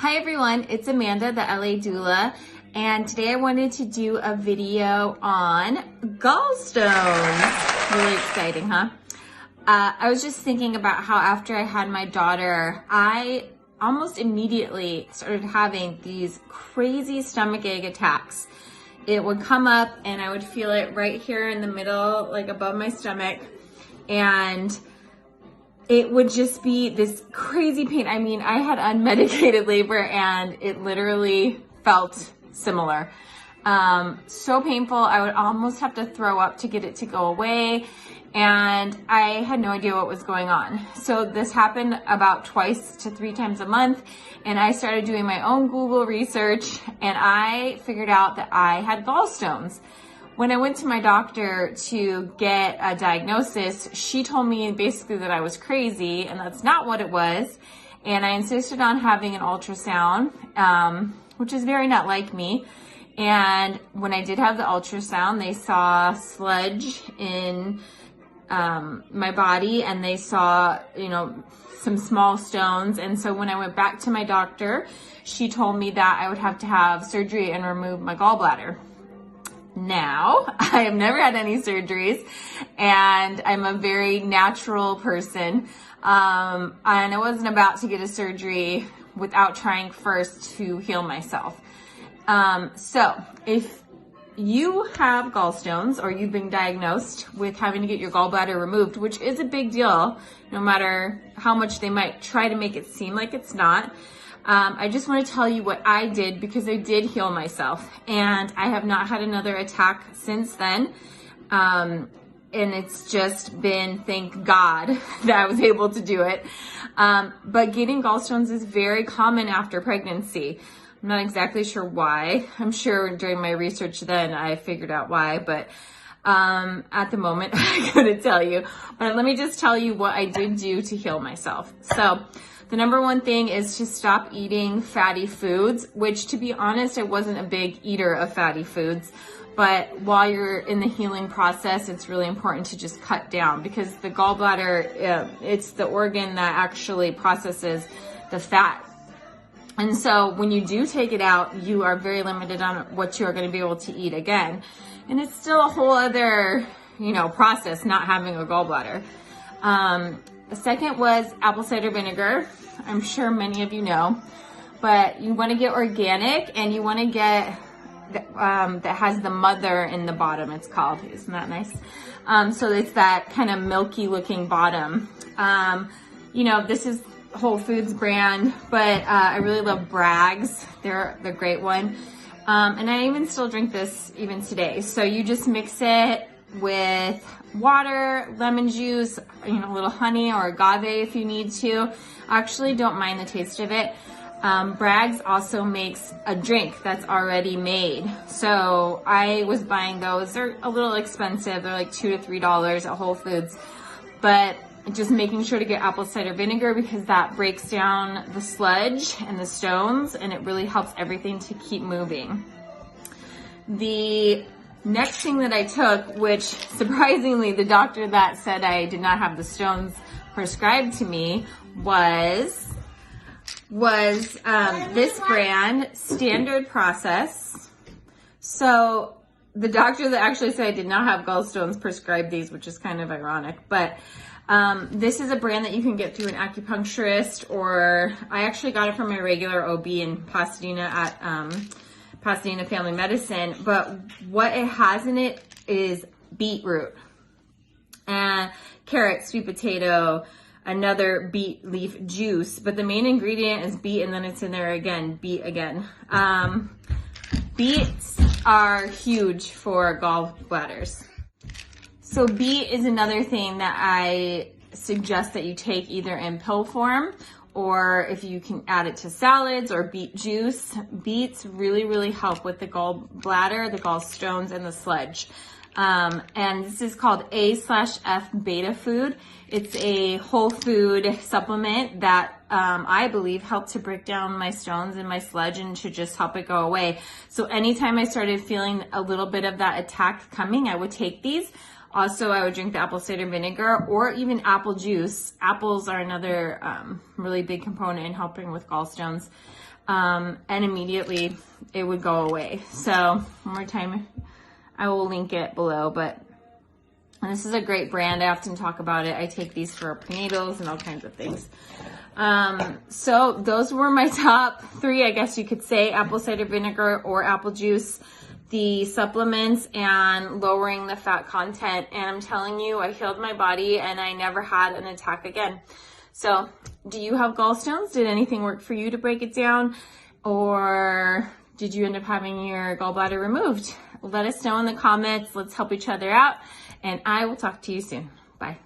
Hi everyone, it's Amanda, the LA doula, and today I wanted to do a video on gallstones. Really exciting, huh? I was just thinking about how after I had my daughter, I almost immediately started having these crazy stomachache attacks. It would come up and I would feel it right here in the middle, like above my stomach, and it would just be this crazy pain. I mean, I had unmedicated labor and it literally felt similar. So painful. I would almost have to throw up to get it to go away. And I had no idea what was going on. So this happened about 2 to 3 times a month. And I started doing my own Google research and I figured out that I had gallstones. When I went to my doctor to get a diagnosis, she told me basically that I was crazy, and that's not what it was. And I insisted on having an ultrasound, which is very not like me. And when I did have the ultrasound, they saw sludge in my body, and they saw, some small stones. And so when I went back to my doctor, she told me that I would have to have surgery and remove my gallbladder. Now, I have never had any surgeries and I'm a very natural person. And I wasn't about to get a surgery without trying first to heal myself. So if you have gallstones or you've been diagnosed with having to get your gallbladder removed, which is a big deal, no matter how much they might try to make it seem like it's not, I just want to tell you what I did because I did heal myself and I have not had another attack since then. And it's just been, thank God, that I was able to do it. But getting gallstones is very common after pregnancy. I'm not exactly sure why. I'm sure during my research then I figured out why, but at the moment I couldn't tell you. But let me just tell you what I did do to heal myself. So the number one thing is to stop eating fatty foods, which, to be honest, I wasn't a big eater of fatty foods. But while you're in the healing process, it's really important to just cut down because the gallbladder, it's the organ that actually processes the fat. And so when you do take it out, you are very limited on what you are going to be able to eat again. And it's still a whole other, process not having a gallbladder. The second was apple cider vinegar. I'm sure many of you know, but you want to get organic and you want to get that has the mother in the bottom, it's called. Isn't that nice? So it's that kind of milky looking bottom. This is Whole Foods brand, but I really love Bragg's. They're the great one. And I even still drink this even today. So you just mix it with water, lemon juice, a little honey or agave if you need to. I actually don't mind the taste of it. Bragg's also makes a drink that's already made. So I was buying those. They're a little expensive. They're like $2 to $3 at Whole Foods. But just making sure to get apple cider vinegar because that breaks down the sludge and the stones and it really helps everything to keep moving. The next thing that I took, which surprisingly the doctor that said I did not have the stones prescribed to me, was this brand, Standard Process. So the doctor that actually said I did not have gallstones prescribed these, which is kind of ironic, but this is a brand that you can get through an acupuncturist, or I actually got it from my regular OB in Pasadena at Pasadena Family Medicine. But what it has in it is beetroot, carrot, sweet potato, another beet leaf juice. But the main ingredient is beet, and then it's in there again, beet again. Beets are huge for gallbladders. So beet is another thing that I suggest that you take either in pill form or if you can add it to salads or beet juice. Beets really, really help with the gallbladder, the gallstones, and the sludge. And this is called A/F beta food. It's a whole food supplement that I believe helped to break down my stones and my sludge and to just help it go away. So anytime I started feeling a little bit of that attack coming, I would take these. Also, I would drink the apple cider vinegar or even apple juice. Apples are another really big component in helping with gallstones. And immediately it would go away. So one more time, I will link it below, but this is a great brand. I often talk about it. I take these for prenatals and all kinds of things. So those were my top 3, I guess you could say, apple cider vinegar or apple juice, the supplements, and lowering the fat content. And I'm telling you, I healed my body and I never had an attack again. So do you have gallstones? Did anything work for you to break it down? Or did you end up having your gallbladder removed? Let us know in the comments. Let's help each other out. And I will talk to you soon. Bye.